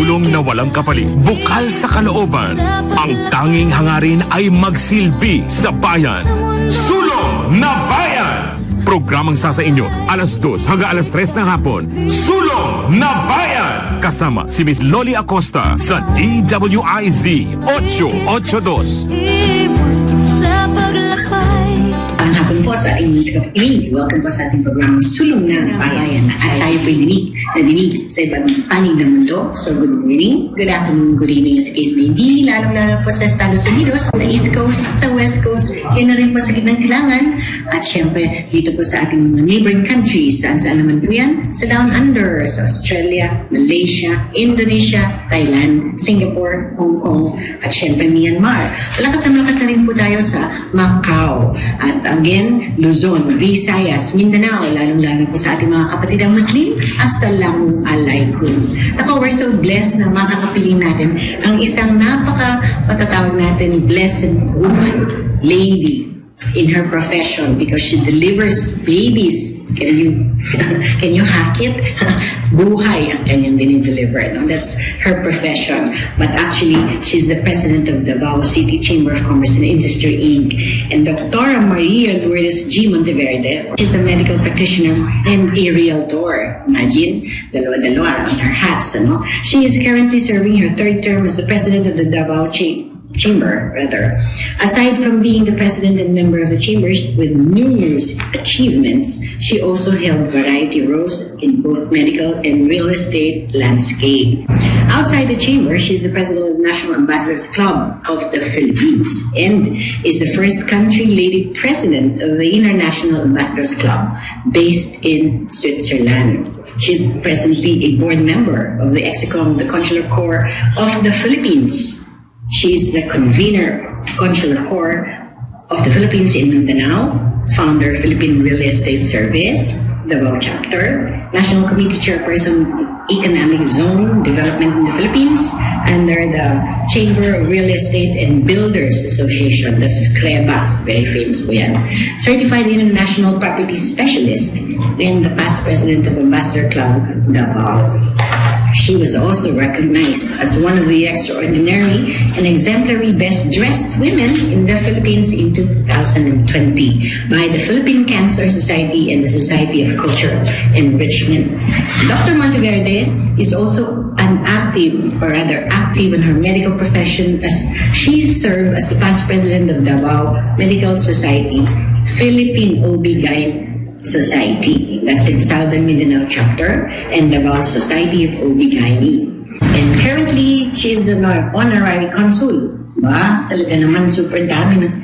tulong na walang kapalit, bukal sa kalooban. Ang tanging hangarin ay magsilbi sa bayan. Sulong na Bayan! Programang sasa inyo, alas 2 hanggang alas 3 ng hapon. Sulong na Bayan! Kasama si Miss Loli Acosta sa DWIZ 882. Ang hapon po sa ating tagapakinig. Welcome po sa ating programang Sulong na Bayan. At tayo po'y dinig sa ibang panig ng mundo. So good morning, good afternoon, good evening sa case may hindi. Lalong-lalo po sa Estados Unidos, sa East Coast, sa West Coast, yun na rin po sa gitnang silangan. At syempre, dito po sa ating mga neighboring countries, saan-saan naman po yan? Sa Down Under, sa Australia, Malaysia, Indonesia, Thailand, Singapore, Hong Kong, at syempre Myanmar. Malakas na rin po tayo sa Macau. At again, Luzon, Visayas, Mindanao, lalong-lalo po sa ating mga kapatidang Muslim, Assalamualaikum. Ako, we're so blessed na makakapiling natin ang isang matatawag natin blessed woman, lady, in her profession because she delivers babies. Can you hack it? Buhay ang kanyang dinideliver. No? That's her profession. But actually, she's the president of the Davao City Chamber of Commerce and Industry, Inc. And Dr. Maria Lourdes G. Monteverde, she's a medical practitioner and a realtor. Imagine, dalawa-dalawa on her hats. Ano? She is currently serving her third term as the president of the Davao Chamber. Aside from being the president and member of the chamber with numerous achievements, she also held variety roles in both medical and real estate landscape. Outside the chamber, she is the president of the National Ambassadors Club of the Philippines and is the first country lady president of the International Ambassadors Club based in Switzerland. She's presently a board member of the EXICOM, the Consular Corps of the Philippines. She is the convener of Consular Corps of the Philippines in Mindanao, founder Philippine Real Estate Service, Davao Chapter, National Committee Chairperson, Economic Zone Development in the Philippines, under the Chamber of Real Estate and Builders Association, that's CREBA, very famous po yan. Certified International Property Specialist, and the past president of Ambassador Club, Davao. She was also recognized as one of the extraordinary and exemplary best-dressed women in the Philippines in 2020 by the Philippine Cancer Society and the Society of Cultural Enrichment. Dr. Monteverde is also active in her medical profession as she served as the past president of Davao Medical Society, Philippine OB-GYN Society, that's in Southern Mindanao Chapter, and Davao Society of OB-GYN. And currently, she is an honorary consul. Ba? Talaga naman super dami ng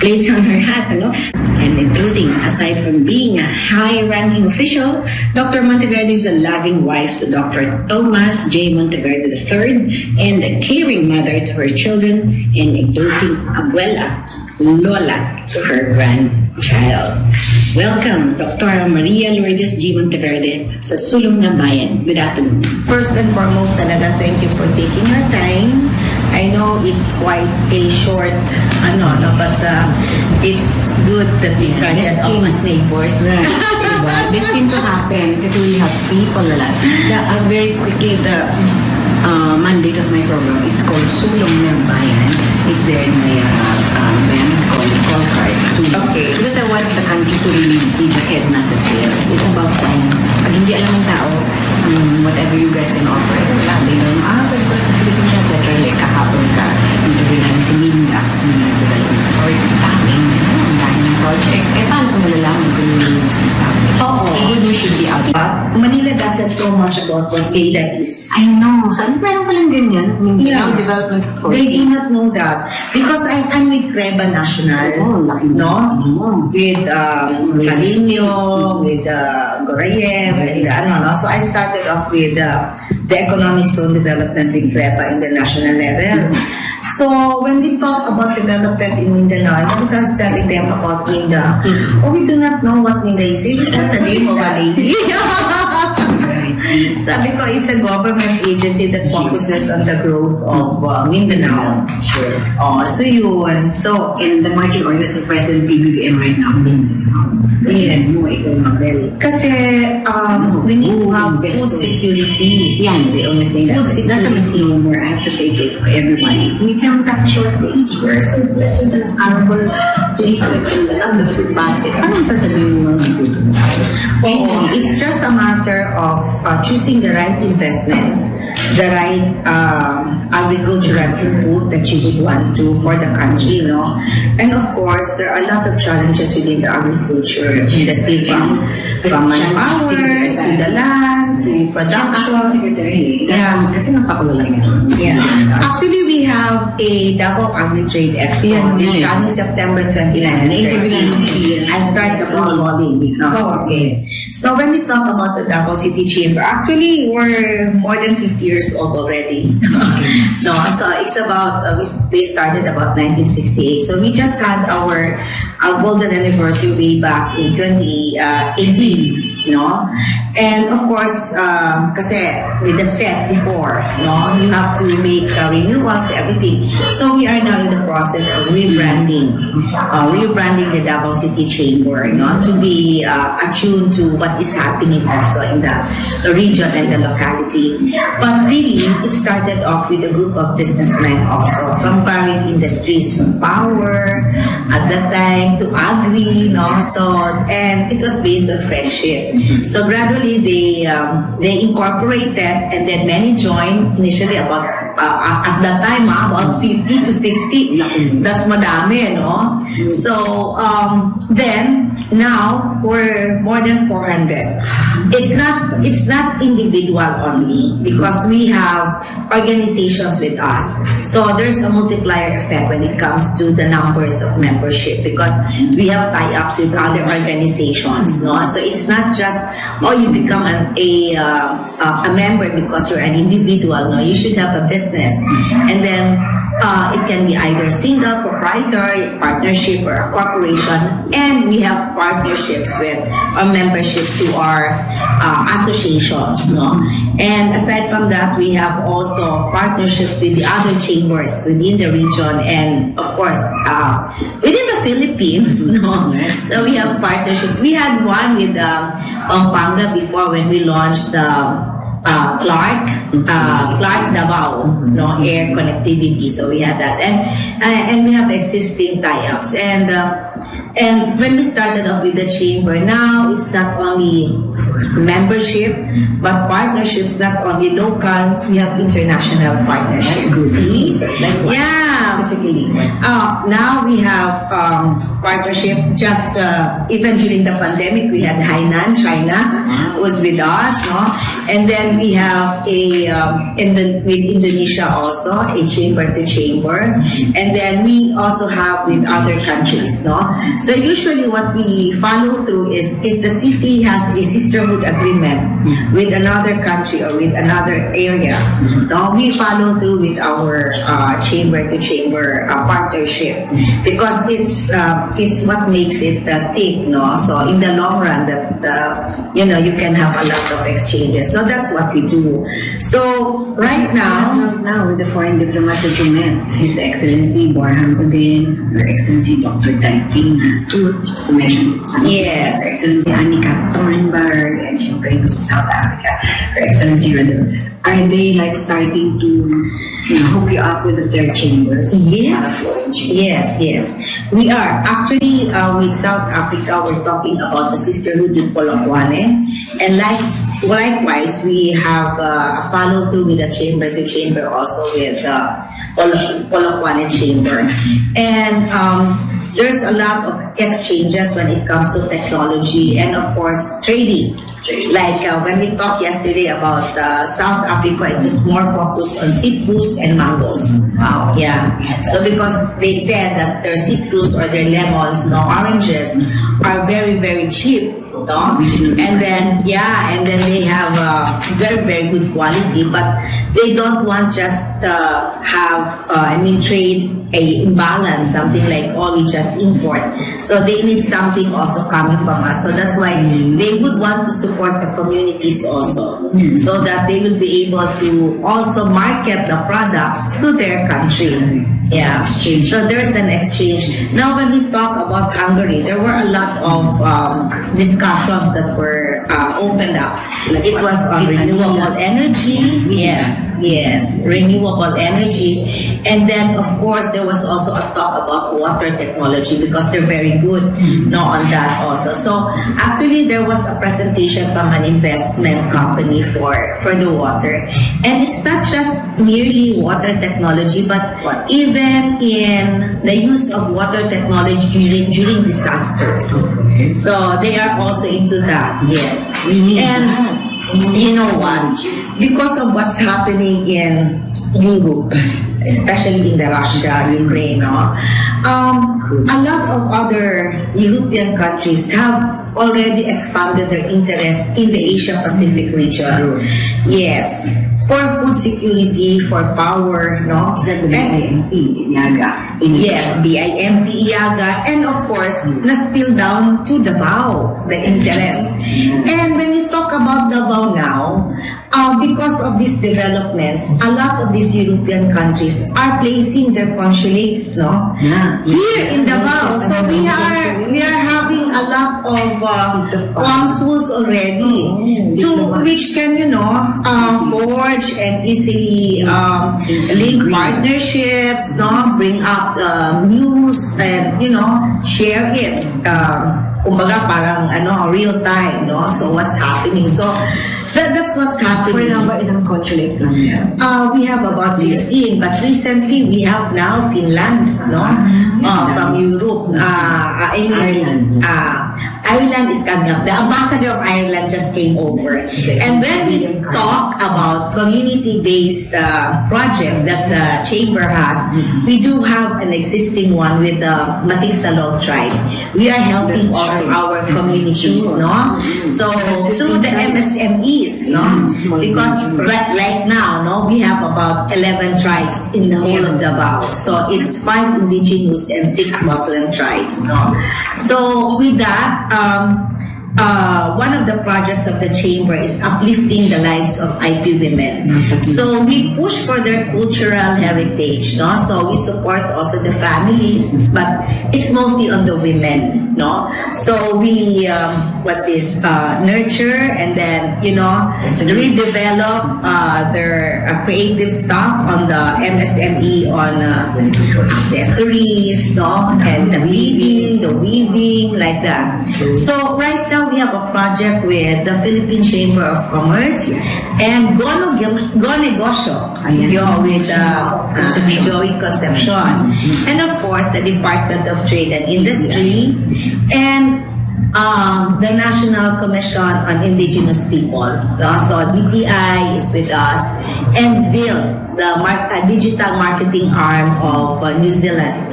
plates on her hat, ano? And including, aside from being a high-ranking official, Dr. Monteverde is a loving wife to Dr. Thomas J. Monteverde III and a caring mother to her children and a doting abuela, lola, to her grandchild. Welcome, Dr. Maria Lourdes G. Monteverde sa Sulong na Bayan. Good afternoon. First and foremost, talaga, thank you for taking your time. I know it's quite a short, but it's good that we started off as neighbors. Destined to happen because we have people a lot. Very quickly, the mandate of my program is called Sulong na Bayan. It's there in my band call card. Sulong. Okay. Because I want the country to really be the head, not the tail. It's about time. Pag hindi alam ng tao, whatever you guys can offer, wala. They know, pwede ko sa Philippines, etc. Like kahapon ka, interview namin si Minda, Development Authority, ang daming projects. Paano kung malalaman kung yung sinasabi? Oo. Good news should be out. Manila doesn't know much about what DWIZ is. I know. Sabi meron palang ganyan. Yeah. Development Authority. They do not know that. Because I'm with CREBA National. With Calino, with Gorayev, and So I started off with the Economic Zone Development with CREBA in the national level. So when we talk about development in Mindanao, I was telling them about Minda. We do not know what Minda is. It's not the name of a lady. Sabi ko, it's a government agency that focuses on the growth of Mindanao. Sure. So yun. So, and the marching orders of President PBBM right now. Yes. Mo, ikaw mag-very. Kasi we need to have food security. Yan, they always say that. Food That's a security. misnomer. I have to say to everybody. We can't have shortage. We're so blessed with an honorable place like the food basket. Anong sasabihin mo ng food? It's just a matter of choosing the right investments, the right agricultural input that you would want to for the country, And of course, there are a lot of challenges within the agriculture industry, from manpower to the land to production. Secretary. Yeah. Kasi napakawala niya. Yeah. Actually, we have a Davao Agri-Trade Expo this coming September 29 and 30. I'll start the ball rolling. Okay. So when we talk about the Davao City Chamber, actually, we're more than 50 years old already. So it's about, we started about 1968. So we just had our golden anniversary way back in 2018. And of course, kasi with the set before, you have to make renewals, everything. So we are now in the process of rebranding the Davao City Chamber, to be attuned to what is happening also in the region and the locality. But really, it started off with a group of businessmen also from varied industries, from power at that time to agri, and it was based on friendship. So gradually they incorporated, and then many joined. Initially about at that time about 50 to 60. That's madami, So then now we're more than 400. It's not individual only, because we have organizations with us. So there's a multiplier effect when it comes to the numbers of membership, because we have tie-ups with other organizations. So it's not just you become a member because you're an individual. No, you should have a business, and then it can be either single, proprietary, partnership, or a corporation. And we have partnerships with our memberships who are associations. And aside from that, we have also partnerships with the other chambers within the region, and of course within the Philippines. So we have partnerships. We had one with Pampanga before, when we launched the Clark Davao, air connectivity. So we had that, and we have existing tie-ups, and when we started off with the chamber, now it's not only membership but partnerships. Not only local, we have international partnerships. See? Yeah. Specifically. Now we have partnership. Just even during the pandemic, we had Hainan, China, was with us, and then we have with Indonesia also a chamber to chamber, and then we also have with other countries, So usually what we follow through is, if the city has a sisterhood agreement with another country or with another area, we follow through with our chamber to chamber partnership, because it's what makes it tick, So in the long run, that you can have a lot of exchanges. So that's what we do. So right now with the foreign diplomats that you met, His Excellency Borhan Godin, Her Excellency Dr. Taiting, just to mention some. Yes. Her Excellency Anika Thornberg, and siyempre sa South Africa, Her Excellency Radar. Are they like starting to hook you up with their chambers? Yes. We are. Actually, with South Africa, we're talking about the sisterhood in Polokwane. And likewise, we have a follow-through with the chamber to chamber also with Polokwane Chamber. And there's a lot of exchanges when it comes to technology and, of course, trading. Like when we talked yesterday about South Africa, it was more focused on citrus and mangoes. Wow. Yeah. So because they said that their citrus or their lemons, oranges, are very, very cheap. And then they have very, very good quality, but they don't want just trade a imbalance, something like, oh, we just import. So they need something also coming from us. So that's why they would want to support the communities also, so that they will be able to also market the products to their country. Yeah, so there's an exchange. Now, when we talk about Hungary, there were a lot of discussions that were opened up. It was on renewable energy. Yes, renewable energy. And then, of course, there was also a talk about water technology, because they're very good on that also. So actually, there was a presentation from an investment company for the water. And it's not just merely water technology, but even in the use of water technology during disasters. So they are also into that, yes. And you know what? Because of what's happening in Europe, especially in the Russia, Ukraine, a lot of other European countries have already expanded their interest in the Asia-Pacific region. Yes. For food security, for power, no? Is that the BIMP, Iaga? Yes, BIMP, Iaga, and of course, na-spill down to Davao, the interest. And when you talk about Davao now, because of these developments, a lot of these European countries are placing their consulates, no? Here in Davao. So we are having a lot of consuls already, which can, forge and easily link partnerships, no? Bring up news and, share it. Kumbaga parang real time, no? So what's happening? So that's what's happening. For example, ilang consulate lang yan? We have about 15, but recently we have now Finland, no? From Europe. Ireland is coming up. The ambassador of Ireland just came over. And when we talk about community-based projects that the chamber has, we do have an existing one with the Sulong tribe. We are helping also our communities, no? So through the MSMEs, no? Because right now, no, we have about 11 tribes in the whole of Davao. So it's 5 indigenous and 6 Muslim tribes, no? So with that, one of the projects of the chamber is uplifting the lives of IP women. So we push for their cultural heritage, no? So we support also the families, but it's mostly on the women, no? So we nurture and then redevelop their creative stuff on the MSME, on accessories, no? And the weaving, like that. So right now we have a project with the Philippine Chamber of Commerce and Go Negosyo, with Joey Concepcion, and of course the Department of Trade and Industry, and the National Commission on Indigenous People. So DTI is with us, and ZIL, the digital marketing arm of New Zealand.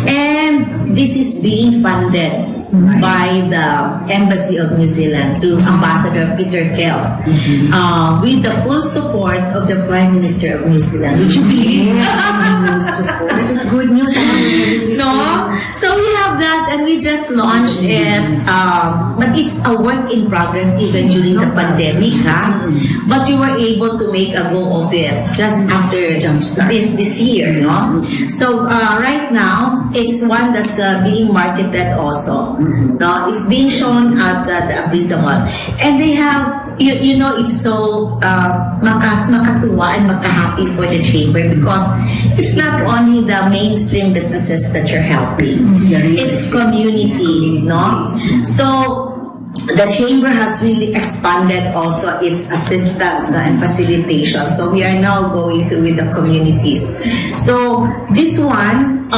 And this is being funded by the Embassy of New Zealand to Ambassador Peter Kell, with the full support of the Prime Minister of New Zealand. Would you believe? That is good news. No? So we have that, and we just launched it, but it's a work in progress even during the pandemic, but we were able to make a go of it just after this year, no? So right now, it's one that's being marketed also. No, it's being shown at the Aprisa Mall, and they have, it's so makatuwa and makahappy for the chamber, because it's not only the mainstream businesses that you're helping, it's community, no? So the chamber has really expanded also its assistance and facilitation. So we are now going through with the communities. So this one,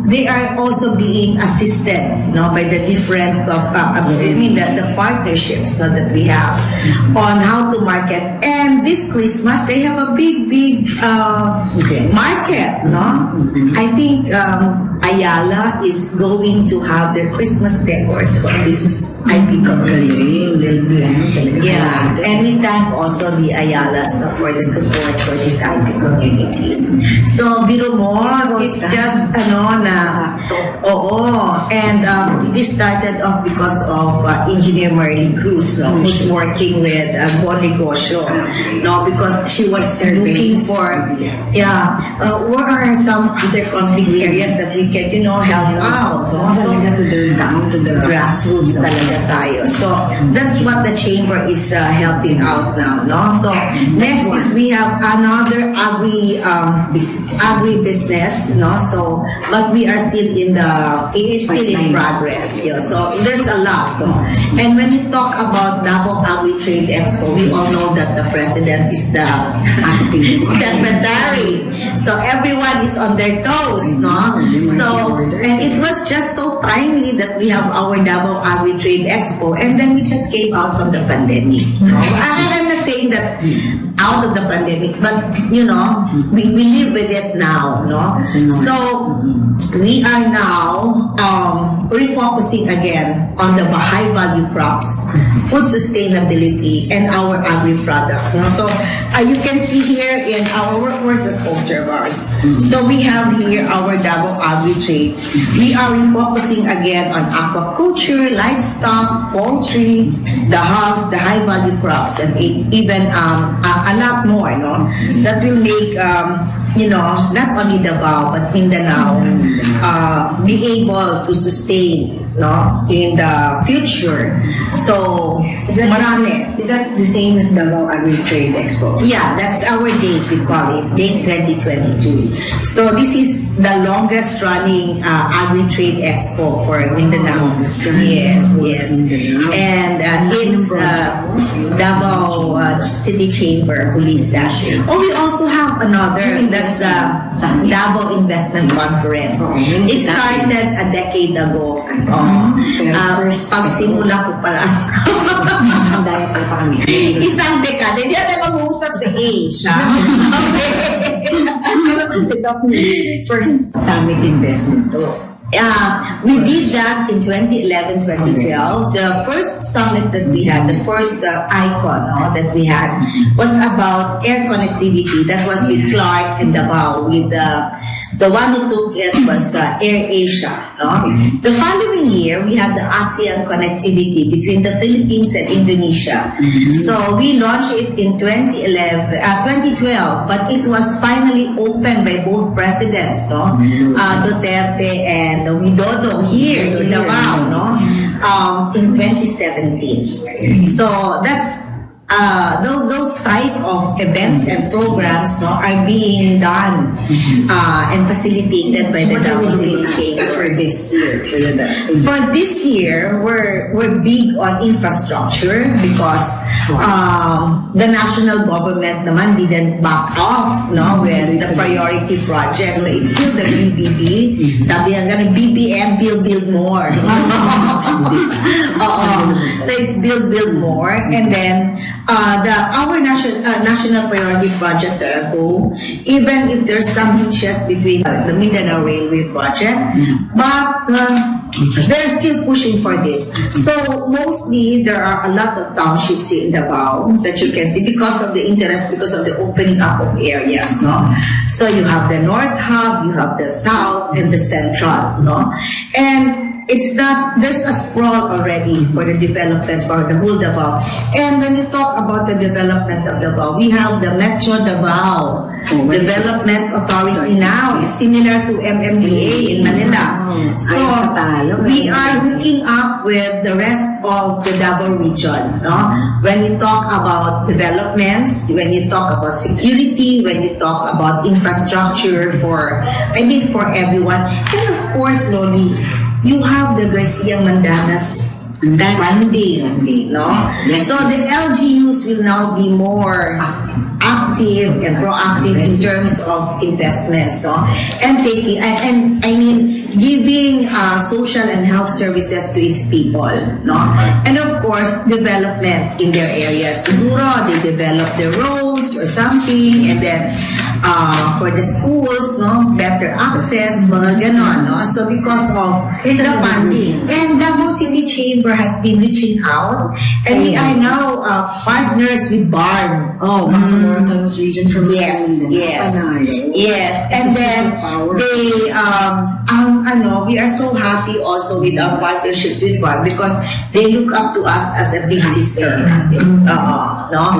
they are also being assisted, by the different, the partnerships that we have on how to market. And this Christmas, they have a big market, I think Ayala is going to have their Christmas decors for this IP community. Yeah, and we thank also the Ayalas for the support for these IP communities. So, biro mo, it's just, and this started off because of Engineer Marley Cruz, who's working with Bon Negosyo, because she was looking for, what are some other conflict areas that we can, help out. So, down to the grassroots talaga tayo. So, that's what the chamber is helping out now, So, next is we have another agri-business, So, but we are still it's still in progress. So, there's a lot, And when you talk about Davao Agri-Trade Expo, we all know that the president is the secretary. So, everyone is on their toes, So, and it was just so timely that we have our Davao Agri-Trade Expo, and then we just came out from the pandemic. I'm not saying that out of the pandemic, but we live with it now, So we are now refocusing again on the high value crops, food sustainability, and our agri products. So you can see here in our where's the poster of ours? So we have here our Davao Agri Trade. We are refocusing again on aquaculture, livestock, poultry, the hogs, the high value crops, and even a lot more, that will make not only Davao but Mindanao be able to sustain in the future. So, is that the same as Davao Agri-Trade Expo? Yeah, that's our date, we call it, date 2022. So, this is the longest running Agri-Trade Expo for Mindanao. Yes. And it's Davao City Chamber who leads that. Oh, we also have another, that's the Davao Investment Conference. It started a decade ago. Pagsimula ko pala. Isang dekada. Hindi natin mag-uusap sa age. First summit investment to. We did that in 2011-2012. The first summit that we had, the first icon that we had was about air connectivity. That was with Clark and Davao. With the one who took it was Air Asia. The following year, we had the ASEAN connectivity between the Philippines and Indonesia. So we launched it in 2012, but it was finally opened by both presidents, Duterte and Widodo here in Davao, in 2017. So that's those type of events and programs are being done and facilitated by the Davao City Chamber for this year. For this year, we're big on infrastructure because the national government naman didn't back off with the priority projects. So it's still the BBB. Sabi nga ganun, BBM, build more. So it's build more, and then our national priority projects are a go, even if there's some hitches between the Mindanao Railway project, but they're still pushing for this. So mostly there are a lot of townships here in Davao that you can see because of the interest, because of the opening up of areas. So you have the North Hub, you have the South, and the Central. And it's that there's a sprawl already for the development for the whole Davao. And when you talk about the development of Davao, we have the Metro Davao Development Authority now. It's similar to MMDA in Manila. So we are hooking up with the rest of the Davao region. When you talk about developments, when you talk about security, when you talk about infrastructure for everyone, and of course, Loli, you have the Garcia Mandanas funding, no? Yes. So the LGUs will now be more active and proactive in terms of investments, no? And taking, and I mean, giving social and health services to its people, no? And of course, development in their areas. Siguro, they develop the roads or something, and then for the schools, no, better access, mga ganon, no? So because of the funding. And Davao City Chamber has been reaching out, and we are now partners with BARN. Oh, Bangsamoro region from Yes. And then they, we are so happy also with our partnerships with BARN because they look up to us as a big sister. No?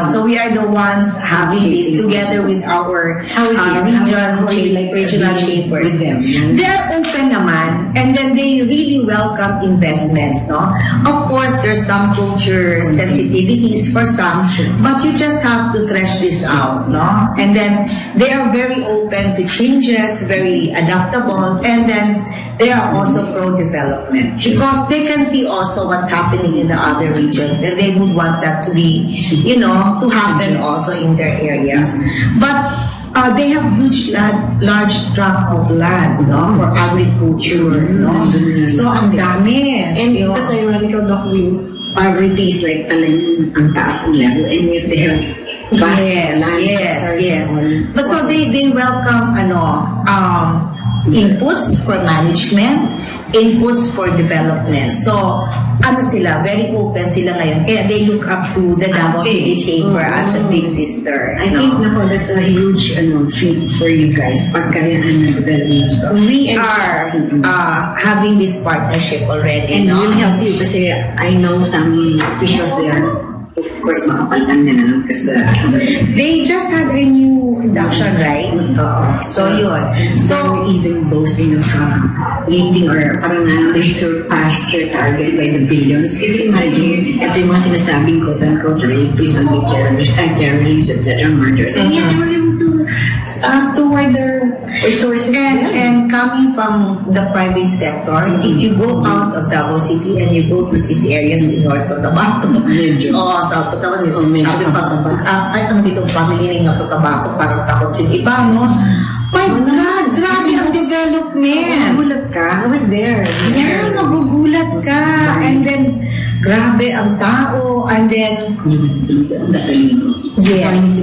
So we are the ones having this together with our regional chambers. They are open naman, and then they really welcome investments, no? Of course, there's some culture sensitivities for some, but you just have to thresh this out, no? And then they are very open to changes, very adaptable, and then they are also pro-development because they can see also what's happening in the other regions, and they would want that to be, to happen also in their areas. But they have large tract of land, no, for agriculture, no. So ang dami. And that's ironical, Doc, poverty is like talagang ang taas ng level, and yet they have Yes. But so they welcome inputs for management, inputs for development. So sila, very open sila ngayon. Kaya they look up to the Davao City Chamber as a big sister. I think that's a huge feat for you guys. Pagkayaan ng development. We are having this partnership already. And will help you kasi I know some officials there. Of course, makapalitan na kasi they just had a new induction, right? So yun. So even boasting of meeting or parang they surpassed their target by the billions. Can you imagine? Ito yung mga sinasabing quote-unquote rapists, anti-terrorists, etc. murders. And yet they were able to steward their resources. And coming from the private sector, if you go out of Davao City and you go to these areas in North Cotabato, South Cotabato, sabi ditong family name na Cotabato, parang takot yung iba, no? My God, grabe ang development. Nagugulat ka? I was there. Yeah, nagugulat ka. And then, grabe ang tao. And then, yes.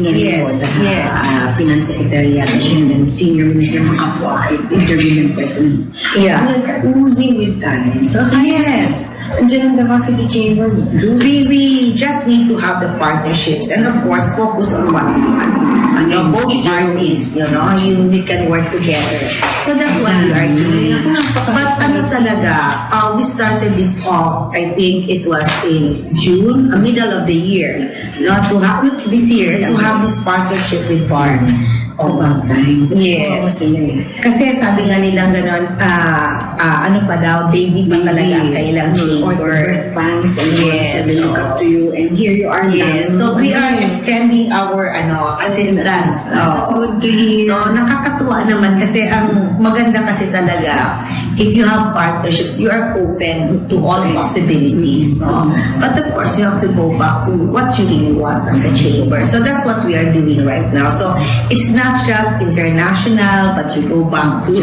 Finance Secretary and then Senior Minister Makapwa, interview ng President. Yeah. Oozing with talent. So, yes. Diyan ang Davao City Chamber. We just need to have the partnerships and of course focus on what we want. Both parties, we can work together. So that's what we are doing. But talaga, we started this off, I think it was in June, middle of the year, to have this partnership with BARN. Yes. Kasi sabi nga nilang gano'n, baby pa talaga ang kailang chamber. Birth banks and so they look up to you and here you are now. So we are extending our assistance. That's good to hear. So nakakatuwa naman kasi ang maganda kasi talaga, if you have partnerships, you are open to all possibilities. No? But of course, you have to go back to what you really want as a chamber. So that's what we are doing right now. So it's not just international, but you go back to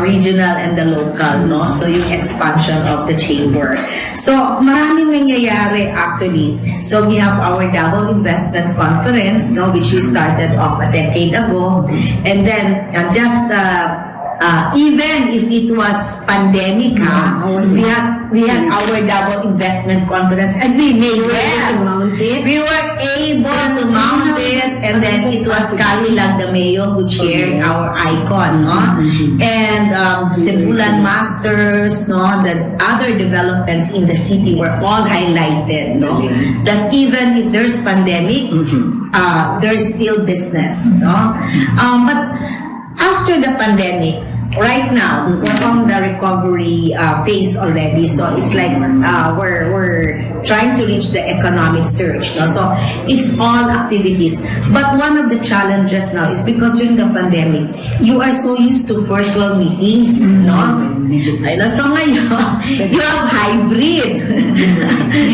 regional and the local, no? So yung expansion of the chamber. So maraming nangyayari actually. So we have our Davao Investment Conference, no, which we started off a decade ago, and then even if it was pandemic, we had our Davao Investment Conference and we made well. We were able to mount it, and then it was Carly Lagdameo who chaired our icon, no? And Cebulan Masters, no? The other developments in the city were all highlighted, no? That even if there's pandemic, there's still business, no? But after the pandemic, right now, we're on the recovery phase already. So it's like we're trying to reach the economic surge. No? So it's all activities. But one of the challenges now is because during the pandemic, you are so used to virtual meetings. No? So ngayon, you have hybrid.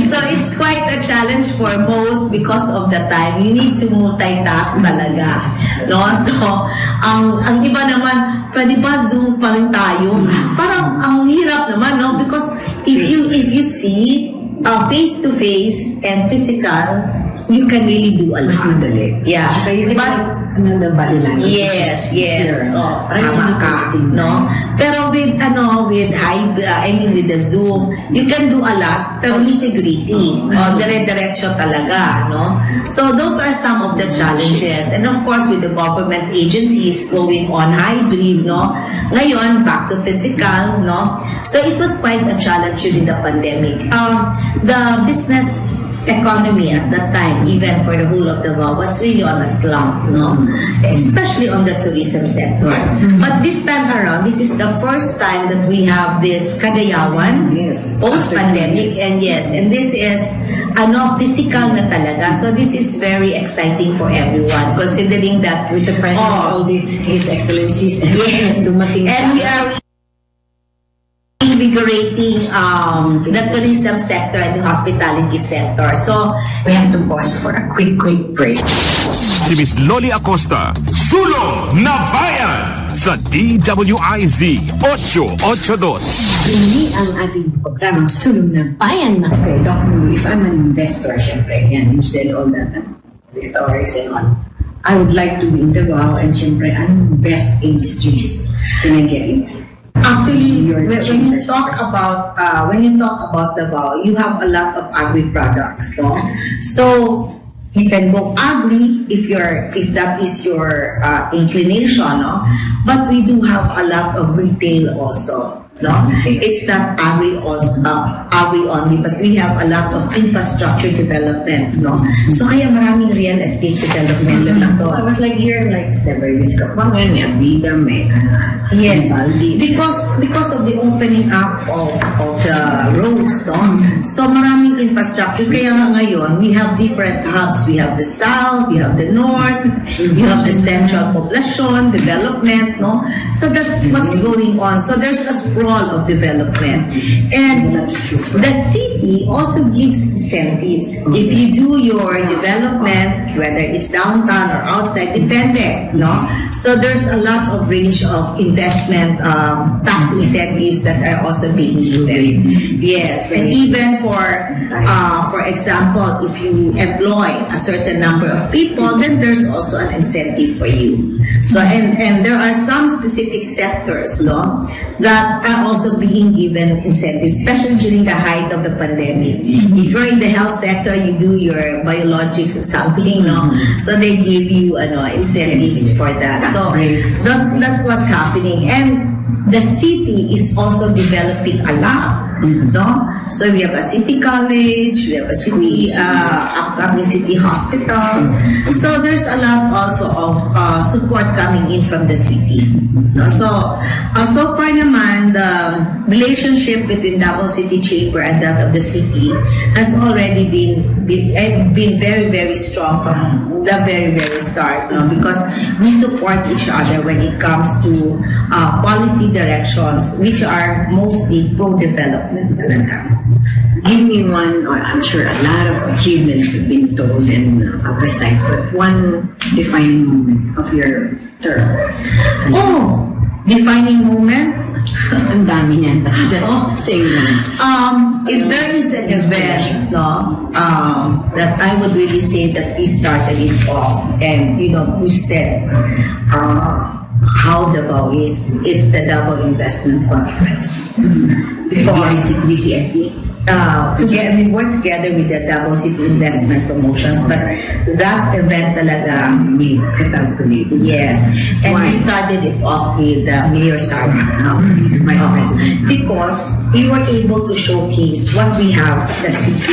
So it's quite a challenge for most because of the time. You need to multitask talaga. No? So, ang iba naman, pwede ba Zoom pa rin tayo? Parang ang hirap naman, no? Because if you see face to face and physical, you can really do a lot. Yeah. But yes. Oh, tama ka, no? Pero with with the Zoom, you can do a lot, pero nitty-gritty. Dire-diretso talaga, no? So those are some of the challenges. And of course, with the government agencies going on hybrid, no? Ngayon, back to physical, no? So it was quite a challenge during the pandemic. The business economy at that time, even for the whole of Davao, was really on a slump, no? Especially on the tourism sector. But this time around, this is the first time that we have this Kadayawan post-pandemic, and this is physical na talaga. So this is very exciting for everyone, considering that with the presence of all these His Excellencies and we are invigorating the tourism sector and the hospitality sector. So we have to pause for a quick break. Si Miss Loli Acosta, Sulong na Bayan sa DWIZ 882. Hindi ang ating programang Sulong na Bayan na say, Doc, if I'm an investor, syempre, yan, you said all that, rhetorics and all. I would like to be in Davao and syempre, anong best industries can I get into? Actually, when you talk about Davao, you have a lot of agri products, no? So you can go agri if that is your inclination, no? But we do have a lot of retail also. No, it's not agri only, but we have a lot of infrastructure development. No, so kaya maraming real estate development na to. I was like here like several years ago. Yes, because of the opening up of the roads, no. So maraming infrastructure. Kaya ngayon we have different hubs. We have the south, you have the north, you have the central population development. No, so that's what's going on. So there's a of development, and the city also gives incentives. If you do your development, whether it's downtown or outside, depende, no? So there's a lot of range of investment tax incentives that are also being given. Yes, and even for example, if you employ a certain number of people, then there's also an incentive for you. So and there are some specific sectors, no, that are also being given incentives, especially during the height of the pandemic. If you're in the health sector, you do your biologics or something, no? So they give you incentives for that. So that's what's happening. And the city is also developing a lot. No, so we have a city college, we have a city upcoming city hospital. So there's a lot also of support coming in from the city. No? So far naman, the relationship between Davao City Chamber and that of the city has already been very, very strong from the very, very start. No? Because we support each other when it comes to policy directions, which are mostly pro-development. Give me one, or I'm sure a lot of achievements have been told and precise, but one defining moment of your term. Defining moment? Ang dami niyan. Just saying that. If there is an event, that I would really say that we started it off and, boosted how Davao is, it's the Davao Investment Conference. Because we work together with the Davao City Investment Promotions, but that event talaga we calculated. Yes, and we started it off with Mayor Sarah, Vice President, because we were able to showcase what we have as a city,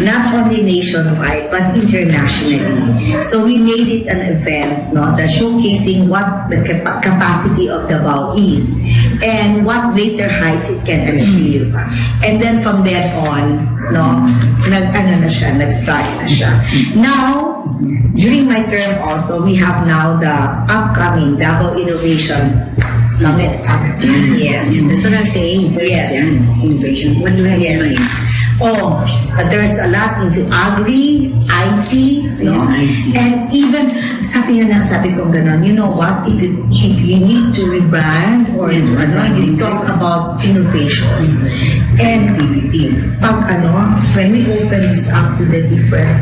not only nationwide but internationally. So we made it an event, that's showcasing what the capacity of Davao is and what greater heights it can achieve. And then from there on, no? Nag-start na siya. Now, during my term also, we have now the upcoming Davao Innovation Summit. Yes. That's what I'm saying. First, Yes. Innovation. What do I have Yes. in mind? Oh, there's a lot into agri, IT, no? Yeah, IT. And even, sabi ko gano'n, you know what, if you need to rebrand or you talk about innovations. And when we open this up to the different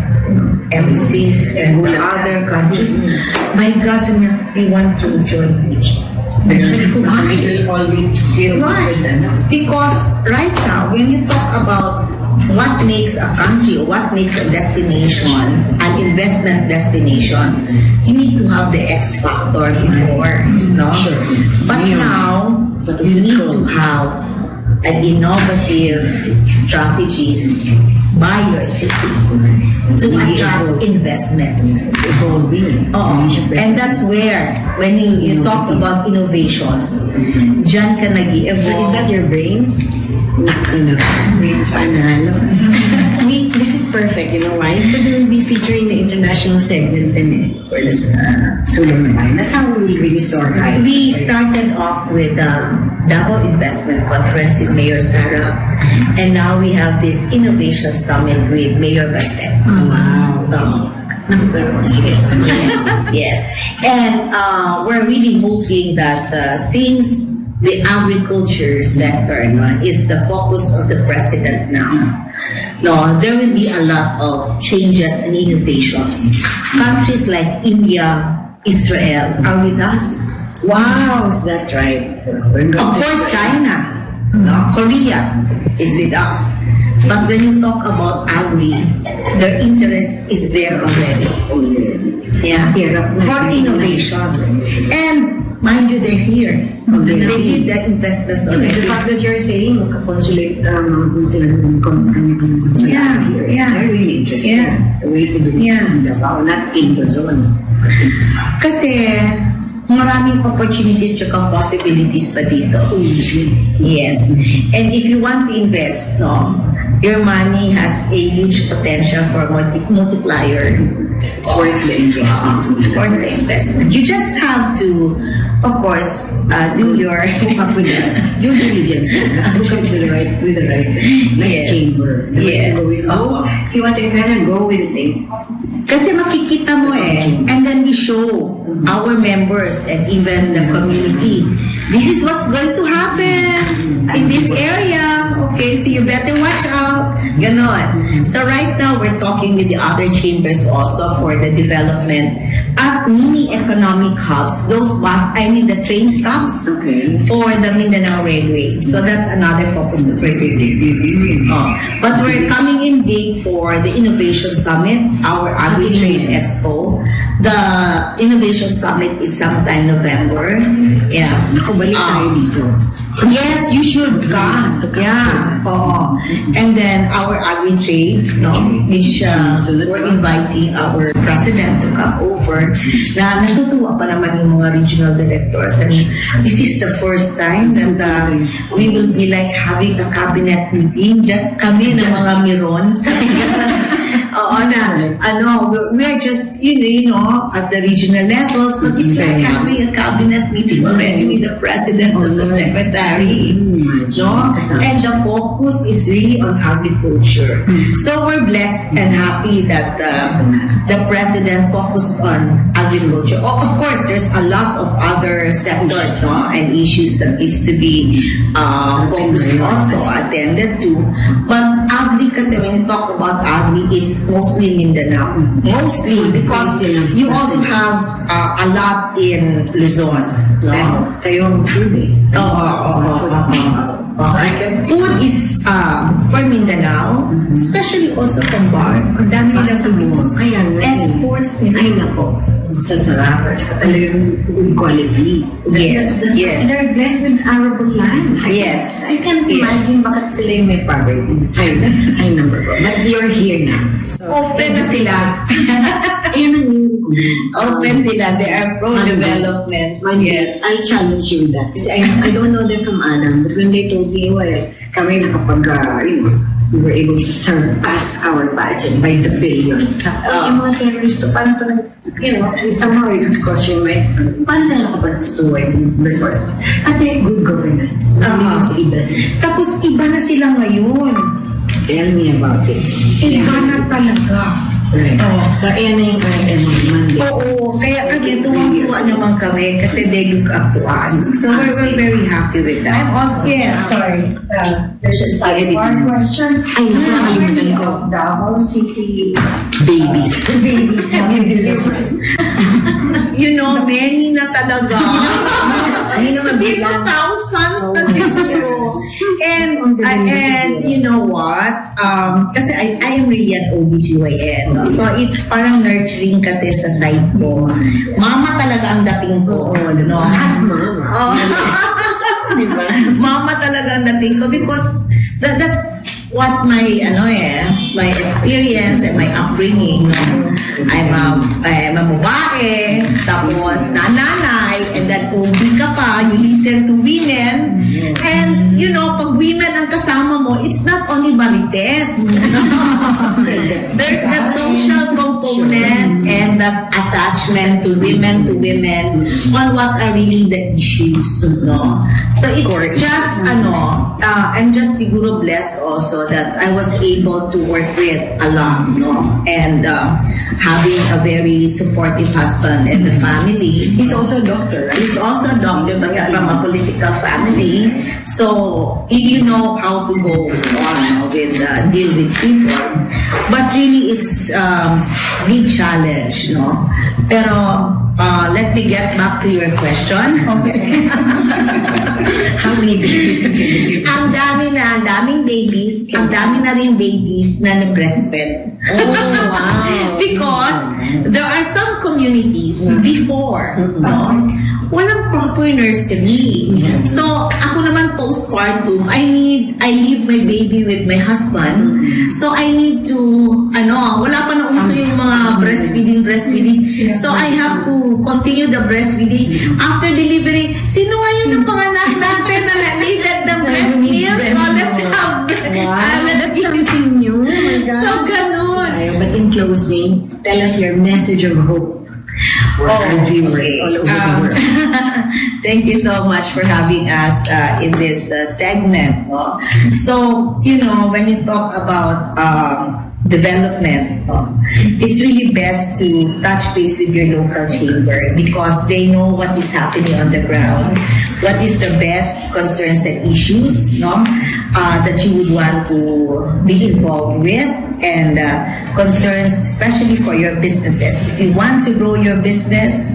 embassies and other countries, my God, we want to join this. Why? Because right now, when you talk about what makes a country or what makes a destination an investment destination, you need to have the X factor before, no? Sure. But now, you need to have an innovative strategies by your city to attract investments. And that's where, when you talk about innovations, dyan ka nag-i-evolve. So is that your brains? This is perfect, you know why? Because we will be featuring the international segment for this Sulong na Bayan. That's how we will really soar high. We started off with the Davao Investment Conference with Mayor Sarah, and now we have this Innovation Summit with Mayor Bayan. Wow. Yes. And we're really hoping that since the agriculture sector is the focus of the president now, there will be a lot of changes and innovations. Countries like India, Israel are with us. Wow, is that right? Of course, China, Korea is with us. But when you talk about agri, their interest is there already. Yeah, for innovations. And mind you, they're here. They did the investments already. The fact that you're saying, makakonsulate sila ng kanyang Yeah. They're really interested. Yeah. The way to do this in Davao, not in Luzon. Kasi maraming opportunities tsaka possibilities pa dito. Yes. And if you want to invest, your money has a huge potential for multiplier. It's worth the investment. Worth the investment. You just have to, of course, do your Hook up with that due diligence. Hook up with the right Yes. chamber. Yes. If you want to invest, go with the thing. Kasi makikita mo and then we show our members and even the community, this is what's going to happen in this area. Okay, so you better watch out. Ganon. So right now, we're talking with the other chambers also for the development as mini economic hubs. The train stops for the Mindanao Railway. So that's another focus that we're doing. But we're coming in big for the Innovation Summit, our Agri-Trade Expo. The Innovation Summit is sometime November. Yeah. Nakabalik tayo dito. Yes, you should come. Yeah. And then our Agri-Trade, which we're inviting our president to come over. Na natutuwa pa naman yung mga regional directors. I mean, this is the first time that we will be like having a cabinet meeting. Diyan kami ng mga miron. We are just, at the regional levels, but it's like having a cabinet meeting already with the president as the secretary. And the focus is really on agriculture. So we're blessed and happy that the president focused on agriculture. Of course, there's a lot of other sectors and issues that needs to be focused also, attended to. But agri, kasi when you talk about agri, it's mostly Mindanao. Mostly because you also have a lot in Luzon. Kayong food Food is for Mindanao, especially also from Bar. Ang dami nilang produce. Exports nila. Ay, nako. Sa sarap. Tsaka talagang good quality. Yes. They're blessed with arable land. Yes. I can't imagine bakit sila yung may poverty. High number. But you're here now. So, Open na sila. Ayan ang yung Open sila. They are pro-development. Yes. I challenge you with that. Kasi I don't know them from Adam. But when they told me, kami nakapag, we were able to surpass our budget by the billions. Yung mga terrorists, paano ito somehow it would cost you, right? Paano sila nakapag-store yung resources? Kasi good governance. Iba. Tapos iba na sila ngayon. Tell me about it. Iba na talaga. Right. So, ayan na yung Monday. Oo, kaya tuwang-tuwa naman kami kasi they look up to us. So we're very happy with that. I'm also, yes. Sorry, there's a sidebar question. Ay, nakakalimutan ko. Davao City Babies. babies have been delivered. You know, many na talaga. Sabihin mo, thousands na siguro. And you know what? Kasi I am really an OBGYN. No? So it's parang nurturing kasi sa side ko. Mama talaga ang dating ko. No? Oh. Diba? Mama talaga ang dating ko because that's what my my experience and my upbringing. No? I'm a babae, tapos nanay, and then OB ka pa, you listen to women, and you know, pag women ang kasama mo, it's not only marites. There's that social component and that attachment to women on what are really the issues. No? So it's just, I'm just siguro blessed also that I was able to work with a lot, no? And having a very supportive husband and the family. He's also a doctor, right? He's also a doctor, but from a political family. So you know how to go on with deal with people. But really, it's big challenge, no? Pero let me get back to your question. Okay. How many babies have you delivered? Ang daming babies. Ang dami na rin babies na na-breastfed. Oh, wow. Because there are some communities before, no? Walang proper nursery. So, ako naman postpartum, I leave my baby with my husband. So, I need to, wala pa na uso yung mga breastfeeding. So, I have to continue the breastfeeding. After delivery, sino nga yun ang panganak natin na needed the breast milk? Oh, let's have That's something new. Oh my God. So, ganun. But in closing, tell us your message of hope for our viewers all over the world. Thank you so much for having us in this segment. No? So, when you talk about development, it's really best to touch base with your local chamber because they know what is happening on the ground, what is the best concerns and issues that you would want to be involved with, and concerns especially for your businesses. If you want to grow your business,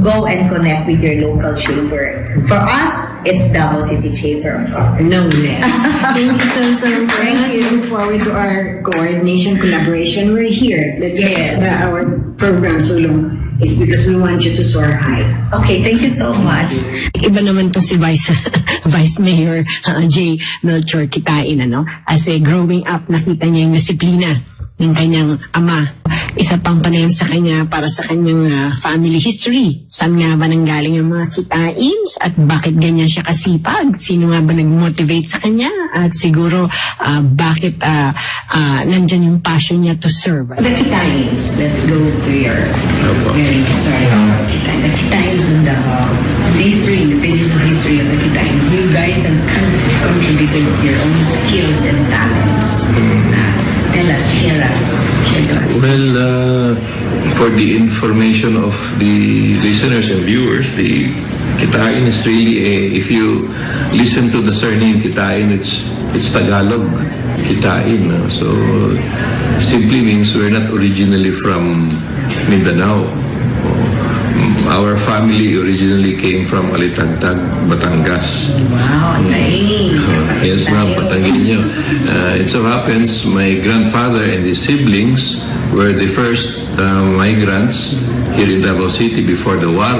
go and connect with your local chamber. For us, it's Davao City Chamber of Commerce. No less. Thank you so much. Thank you. We look forward to our coordination, collaboration. We're here. Yes. Our program, Sulong, is because we want you to soar high. Okay, thank you so much. Iba naman to si Vice Mayor J. Melchor Kitain, As a growing up, nakita niya yung disiplina ng kanyang ama. Isa pang panayam sa kanya para sa kanyang family history. Saan nga ba nanggaling ang mga Kitains at bakit ganyan siya kasipag? Sino nga ba nag-motivate sa kanya? At siguro bakit nandyan yung passion niya to serve. The Kitains, let's go to your very story of Kitains. The Kitains in the history, the pages of history of the Kitains. You guys have contributed your own skills and talents. Tell us, share to us. Well, for the information of the listeners and viewers, the Kitain is really if you listen to the surname Kitain, it's Tagalog, Kitain. So, simply means we're not originally from Mindanao. Our family originally came from Alitagtag, Batangas. Wow, nice. Yes, ma'am, Batangueño. It so happens my grandfather and his siblings were the first migrants here in Davao City before the war.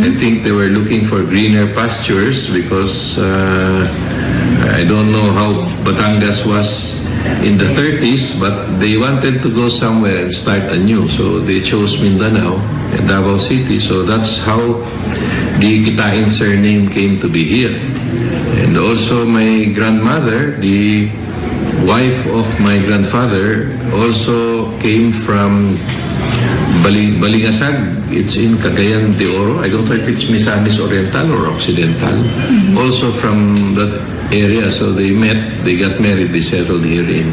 I think they were looking for greener pastures because I don't know how Batangas was in the 30s, but they wanted to go somewhere and start anew. So they chose Mindanao and Davao City. So that's how the Kitain surname came to be here. And also my grandmother, the wife of my grandfather also came from Balingasag. It's in Cagayan de Oro. I don't know if it's Misamis Oriental or Occidental. Also from that area. So they got married, they settled here in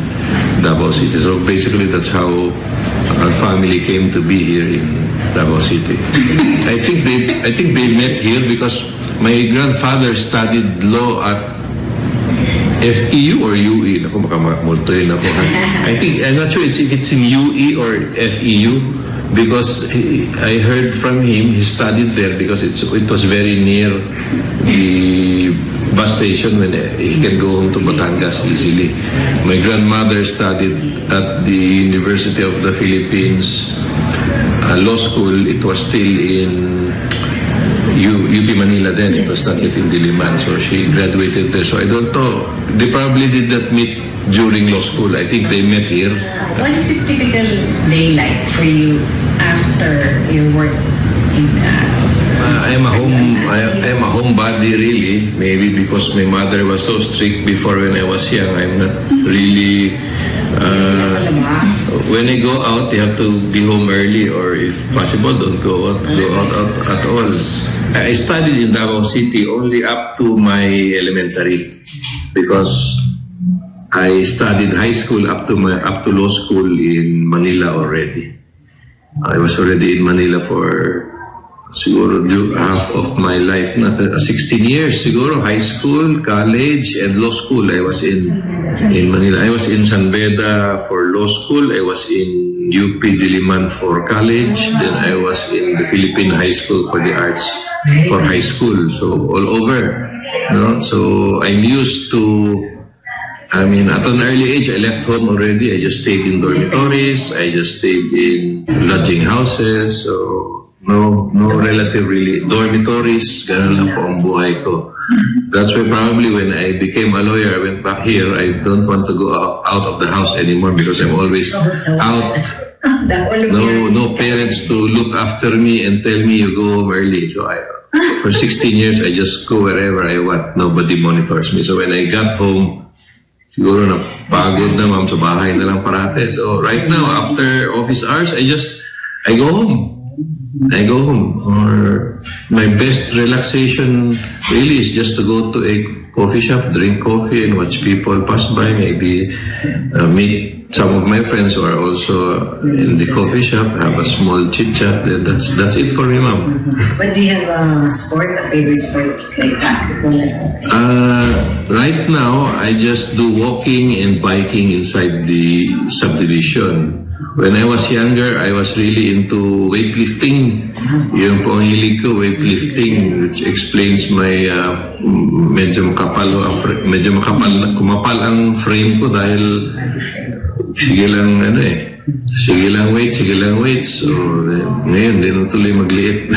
Davao City. So basically that's how our family came to be here in Davao City. I think they met here because my grandfather studied law at FEU or UE. Naku, makamultoyin ako. I'm not sure if it's in UE or FEU. Because I heard from him, he studied there because it was very near the bus station when he can go home to Batangas easily. My grandmother studied at the University of the Philippines Law School. It was still in UP Manila then. It was not yet in Diliman. So she graduated there. So I don't know. They probably did not meet during law school. I think they met here. What's the typical day like for you after your work in I'm a homebody really. Maybe because my mother was so strict before when I was young. I'm not really. When I go out, you have to be home early, or if possible, don't go out at all. I studied in Davao City only up to my elementary because I studied high school up to law school in Manila already. I was already in Manila for siguro half of my life, 16 years siguro, high school, college, and law school. I was in Manila. I was in San Beda for law school. I was in UP Diliman for college. Then I was in the Philippine High School for the Arts for high school. So all over. No? So I'm used to. I mean, at an early age, I left home already. I just stayed in dormitories. I just stayed in lodging houses. So, no relative really. Dormitories, ganun lang po ang buhay ko. That's why probably when I became a lawyer, I went back here. I don't want to go out of the house anymore because I'm always out. No parents to look after me and tell me you go home early. So for 16 years, I just go wherever I want. Nobody monitors me. So when I got home, siguro na pagod na ma'am sa bahay na lang parate. So right now, after office hours, I go home. Or my best relaxation really is just to go to a coffee shop, drink coffee and watch people pass by. Maybe meet some of my friends who are also in the coffee shop, have a small chit-chat. That's it for me, ma'am. But do you have a favorite sport, like basketball or something? Right now, I just do walking and biking inside the subdivision. When I was younger, I was really into weightlifting. Yung po ang hilig ko, weightlifting, which explains my kumapal ang frame ko dahil sige lang weight. So, ngayon, di na tuloy magliit.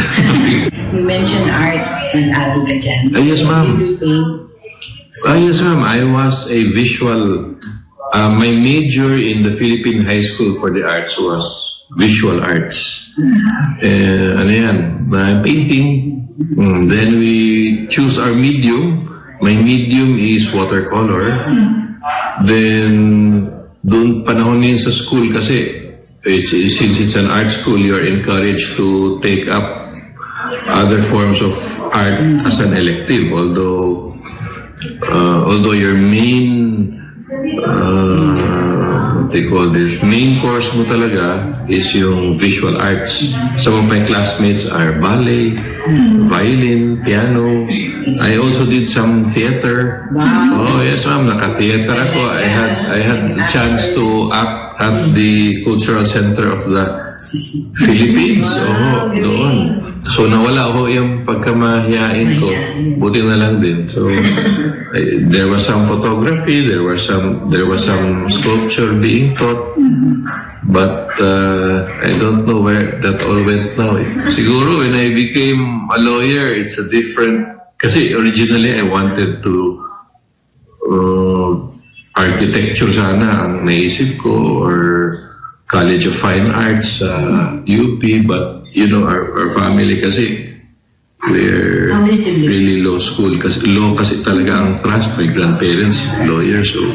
You mentioned arts and acting dyan. Yes, ma'am. You do paint. Yes, ma'am. I was a visual. My major in the Philippine High School for the Arts was visual arts. Ano yan? Painting. Then we choose our medium. My medium is watercolor. Then, doon panahon yun sa school kasi since it's an art school, you're encouraged to take up other forms of art as an elective. Although your main main course mo talaga is yung visual arts. Some of my classmates are ballet, violin, piano. I also did some theater. Wow. Oh yes, ma'am, naka-theater ako. I had the chance to act at the Cultural Center of the Philippines. Oh, doon. So nawala ako yung pagkamahiyain ko. Buti na lang din. So there was some photography, there was some sculpture being taught. But I don't know where that all went now. Siguro when I became a lawyer, it's a different. Kasi originally I wanted to architecture sana ang naisip ko, or College of Fine Arts UP, but you know our family kasi we're really law school kasi law kasi talaga ang trust. My grandparents lawyers, so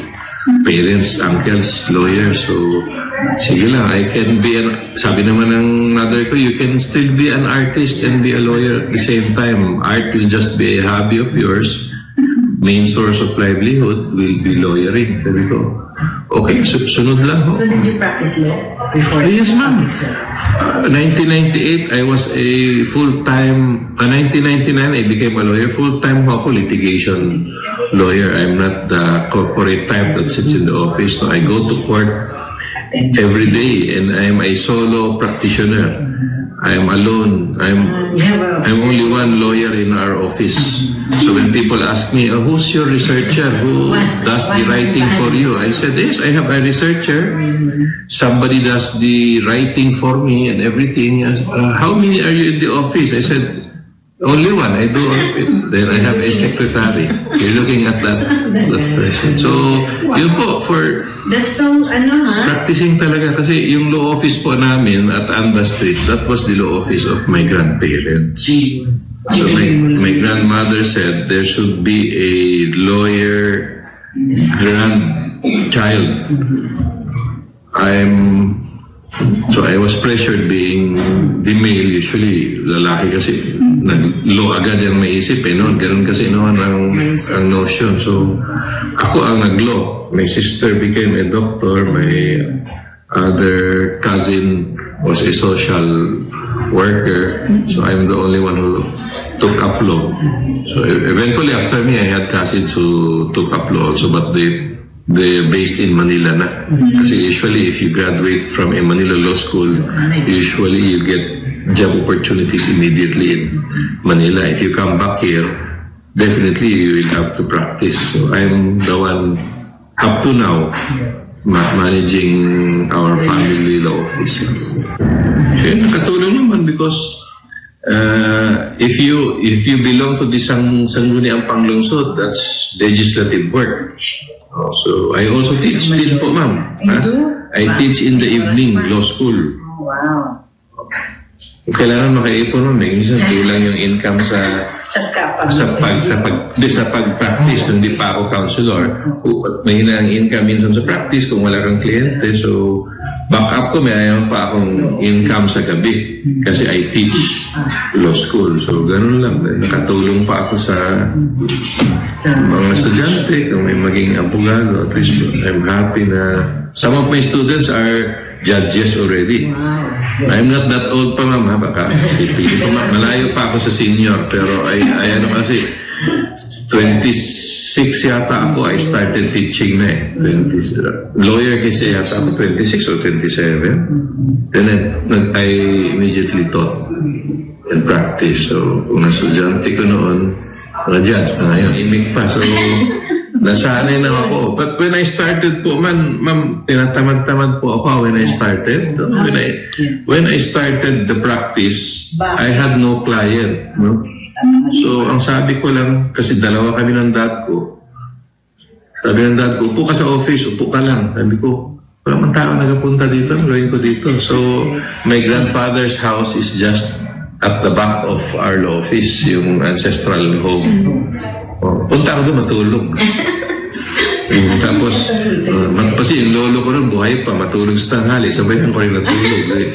parents, uncles, lawyers. So, sige lang, I can be sabi naman ng mother ko, you can still be an artist and be a lawyer at the same time. Art will just be a hobby of yours. Main source of livelihood will be lawyering. Sabi ko, okay, sunod lang. So did you practice law before? Yes, ma'am. 1998, I was a full-time, 1999, I became a lawyer. Full-time ako, litigation lawyer. I'm not the corporate type that sits in the office. No, I go to court every day and I'm a solo practitioner. I'm alone. I'm only one lawyer in our office. So when people ask me, who's your researcher? Who does the writing for you? I said, yes, I have a researcher. Somebody does the writing for me and everything. How many are you in the office? I said, only one. I do all of it. Then I have a secretary. You're looking at that person. So, yun po, for That's so, practicing talaga kasi yung law office po namin at Amba Street, that was the law office of my grandparents. So my grandmother said there should be a lawyer grandchild. So I was pressured being the male, usually lalaki kasi nag-law agad yung maisip noon. Ganun kasi noon ang notion. So ako ang nag-law. My sister became a doctor. My other cousin was a social worker. So I'm the only one who took up law. So eventually after me, I had cousins who took up law also, but they're based in Manila na. Kasi usually if you graduate from a Manila law school, usually you get job opportunities immediately in Manila. If you come back here, definitely you will have to practice. So I'm the one up to now managing our family law office. Kaya nakatulong naman because if you belong to the Sangguniang Panglungsod, that's legislative work. So I also teach din po, ma'am. I teach in the evening law school. wow. Kailangan makaipon nun eh. Minsan kulang yung income sa pag-practice. Hindi pa ako counselor. Mahina ang income minsan sa practice kung wala kang kliyente. So back up ko, mayroon pa akong income sa gabi kasi I teach law school. So ganun lang. Nakatulong pa ako sa mga estudyante kung may maging abogado. At least I'm happy na some of my students are judges already. I'm not that old pa, ma'am, ha? Baka malayo pa ako sa senior, pero ay ano kasi 26 yata ako, I started teaching na eh. Lawyer kasi yata ako 26 or 27. Then I immediately taught and practice. So kung estudyante ko noon, judge na ngayon, imik pa. So nasanay na ako. But when I started po, ma'am, tinatamad-tamad po ako when I started. When I started the practice, I had no client. No? So, ang sabi ko lang, kasi dalawa kami ng dad ko. Sabi ng dad ko, upo ka sa office, upo ka lang. Sabi ko, wala man tao nagapunta dito, ang gawin ko dito. So, my grandfather's house is just at the back of our office, yung ancestral home. Punta ako doon, matulog. Tapos, kasi yung lolo ko rin, buhay pa, matulog sa tanghali. Sabayan ko rin natulog.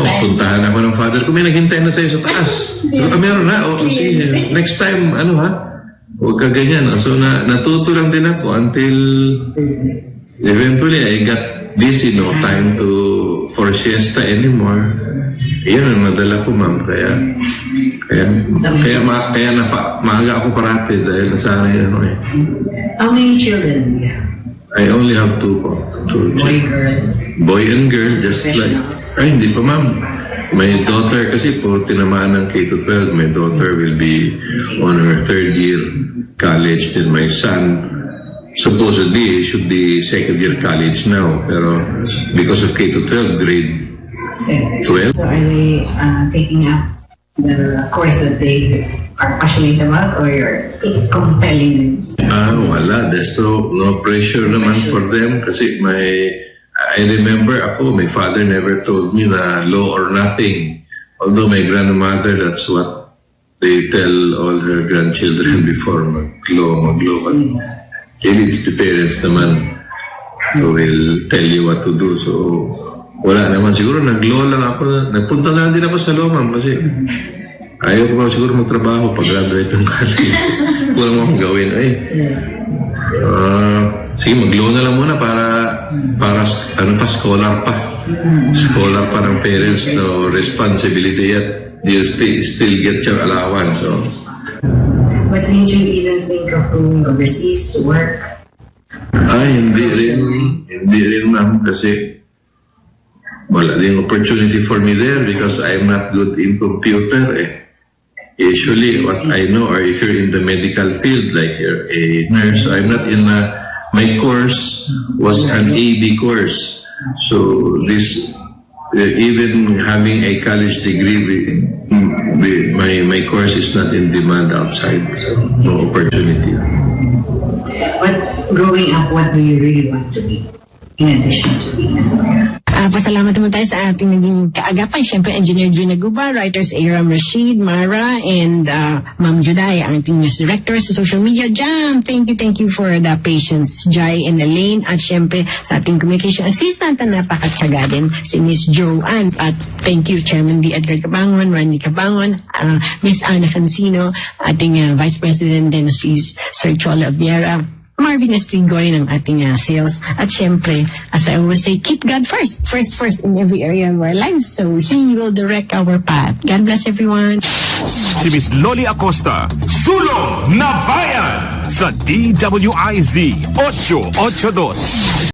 Puntahan ako ng father ko, may naghintay na sa'yo sa taas. Meron na, sige. Next time, huwag ka ganyan. So, natuto lang din ako until eventually I got busy, no time for siesta anymore. Iyan ang nadala ko, ma'am. Kaya maaga ako parati dahil nasanay na eh. How many children do you have? I only have two Boy, girl? Boy and girl, just like... Ay, hindi pa, ma'am. My daughter, kasi po, tinamaan ng K-12. My daughter will be on her third year college. Then my son, supposedly, should be second year college now. Pero because of K-12, grade 12. So are they taking up the course that they are passionate about, or you're compelling them? Wala. There's no pressure naman for them kasi I remember my father never told me na law or nothing. Although my grandmother, that's what they tell all her grandchildren before mag-law. It's the parents naman. who will tell you what to do. So, wala naman. Siguro nag-law lang ako. Nagpunta na din ako sa law, ma'am, kasi ayaw ko pa siguro magtrabaho pag-graduate ng college. Kulang mo akong gawin. Sige, mag-law na lang muna para scholar pa. Scholar pa ng parents, no responsibility yet. You still get your allowance. So. But did you even think of going overseas to work? Hindi rin ma'am, kasi wala din opportunity for me there because I'm not good in computer. Usually, what I know, or if you're in the medical field, like you're a nurse, I'm not in my course was an AB course. So this, even having a college degree, my course is not in demand outside, so no opportunity. But growing up, what do you really want to be in addition to being a lawyer? Pasalamat naman tayo sa ating naging kaagapan. Siyempre, Engineer Juna Guba, Writers Aram Rashid, Mara, and Ma'am Juday, ang ating news director sa social media. Jan, thank you for the patience, Jai and Elaine. At siyempre, sa ating communication assistant na napakatsaga din, si Miss Joanne. At thank you, Chairman D. Edgar Cabangon, Randy Cabangon, Miss Ana Cancino, ating Vice President din si Sir Chola Abiera, Marvin Estigoy ng ating sales. At syempre, as I always say, keep God first in every area of our lives, so He will direct our path. God bless everyone. Si Miss Loli Acosta, Sulong na Bayan sa DWIZ 882.